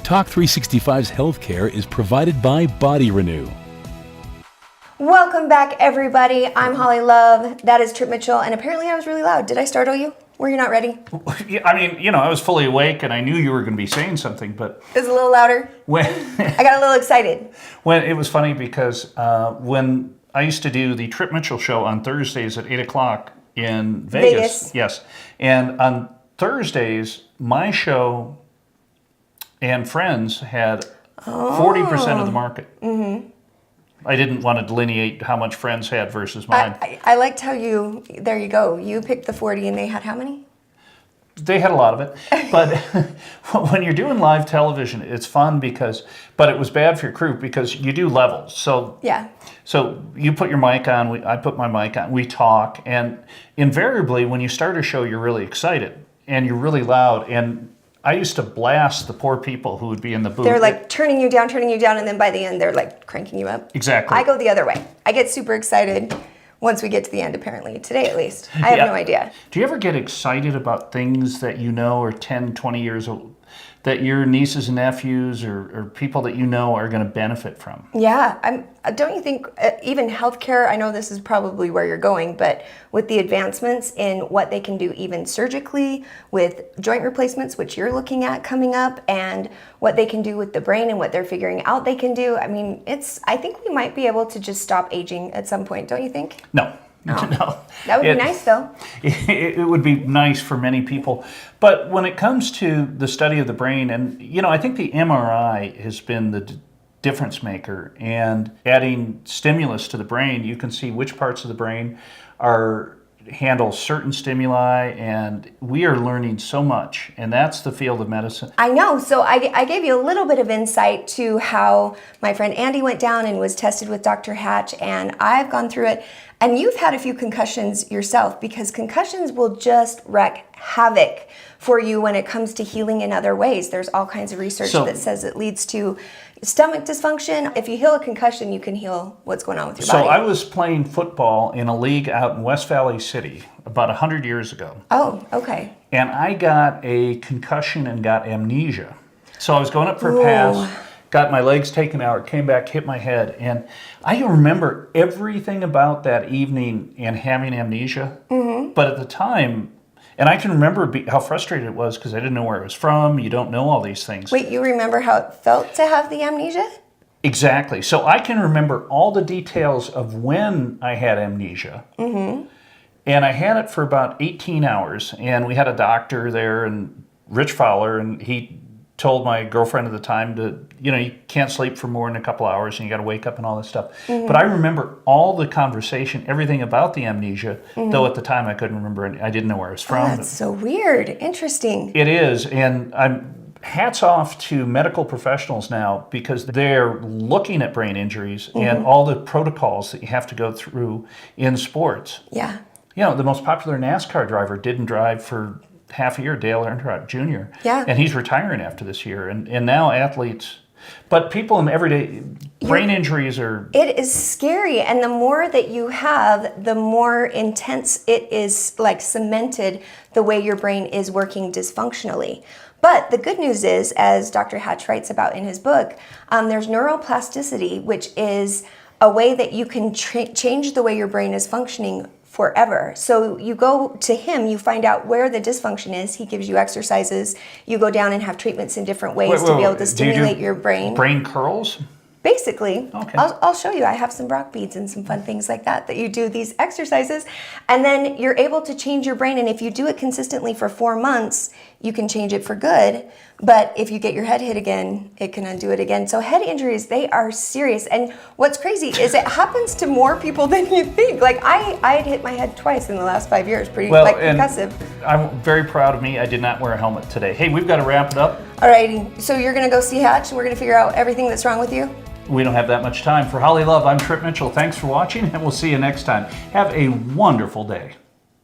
Talk 365's healthcare is provided by Body Renew. Welcome back, everybody. I'm Holly Love. That is Trip Mitchell, and apparently I was really loud. Did I startle you? Were you not ready? I mean, I was fully awake and I knew you were going to be saying something, but... It was a little louder? I got a little excited. When it was funny because when I used to do the Trip Mitchell show on Thursdays at 8 o'clock in Vegas. Yes. And on Thursdays, my show and Friends had 40% of the market. Mm-hmm. I didn't want to delineate how much Friends had versus mine. I liked how there you go. You picked the 40 and they had how many? They had a lot of it. But when you're doing live television, it's fun but it was bad for your crew because you do levels. So yeah. So you put your mic on, I put my mic on, we talk, and invariably when you start a show, you're really excited and you're really loud. And I used to blast the poor people who would be in the booth. They're like turning you down, and then by the end, they're like cranking you up. Exactly. I go the other way. I get super excited once we get to the end, apparently. Today, at least. I have no idea. Do you ever get excited about things that you know are 10, 20 years old, that your nieces and nephews or people that you know are going to benefit from? Yeah. Don't you think even healthcare, I know this is probably where you're going, but with the advancements in what they can do even surgically with joint replacements, which you're looking at coming up, and what they can do with the brain and what they're figuring out they can do, I mean, I think we might be able to just stop aging at some point, don't you think? No. No. No. That would be nice, though. It would be nice for many people. But when it comes to the study of the brain, and, I think the MRI has been the difference maker. And adding stimulus to the brain, you can see which parts of the brain handle certain stimuli, and we are learning so much, and that's the field of medicine. I know. So I gave you a little bit of insight to how my friend Andy went down and was tested with Dr. Hatch, and I've gone through it. And you've had a few concussions yourself, because concussions will just wreak havoc for you when it comes to healing in other ways. There's all kinds of research that says it leads to stomach dysfunction. If you heal a concussion, you can heal what's going on with your body. So I was playing football in a league out in West Valley City about 100 years ago. Oh, okay. And I got a concussion and got amnesia. So I was going up for a pass, got my legs taken out, came back, hit my head. And I remember everything about that evening and having amnesia. Mm-hmm. But at the time, and I can remember how frustrated it was because I didn't know where it was from. You don't know all these things. Wait, you remember how it felt to have the amnesia? Exactly. So I can remember all the details of when I had amnesia. Mm-hmm. And I had it for about 18 hours. And we had a doctor there, and Rich Fowler, and he told my girlfriend at the time you can't sleep for more than a couple hours and you got to wake up and all this stuff. Mm-hmm. But I remember all the conversation, everything about the amnesia, though at the time I couldn't remember I didn't know where it was from. Oh, that's so weird. Interesting. It is. And hats off to medical professionals now, because they're looking at brain injuries and all the protocols that you have to go through in sports. Yeah. The most popular NASCAR driver didn't drive for half a year, Dale Earnhardt Jr. Yeah. And he's retiring after this year. And now athletes, but people in everyday brain injuries are... It is scary. And the more that you have, the more intense it is, like cemented the way your brain is working dysfunctionally. But the good news is, as Dr. Hatch writes about in his book, there's neuroplasticity, which is a way that you can change the way your brain is functioning forever. So you go to him, you find out where the dysfunction is. He gives you exercises. You go down and have treatments in different ways to be able to stimulate your brain. Brain curls? Basically. Okay. I'll show you. I have some rock beads and some fun things like that you do these exercises. And then you're able to change your brain. And if you do it consistently for 4 months, you can change it for good. But if you get your head hit again, it can undo it again. So head injuries, they are serious. And what's crazy is it happens to more people than you think. Like I'd hit my head twice in the last 5 years. Pretty concussive. I'm very proud of me. I did not wear a helmet today. Hey, we've got to wrap it up. All righty. So you're going to go see Hatch and we're going to figure out everything that's wrong with you? We don't have that much time. For Holly Love, I'm Trip Mitchell. Thanks for watching, and we'll see you next time. Have a wonderful day.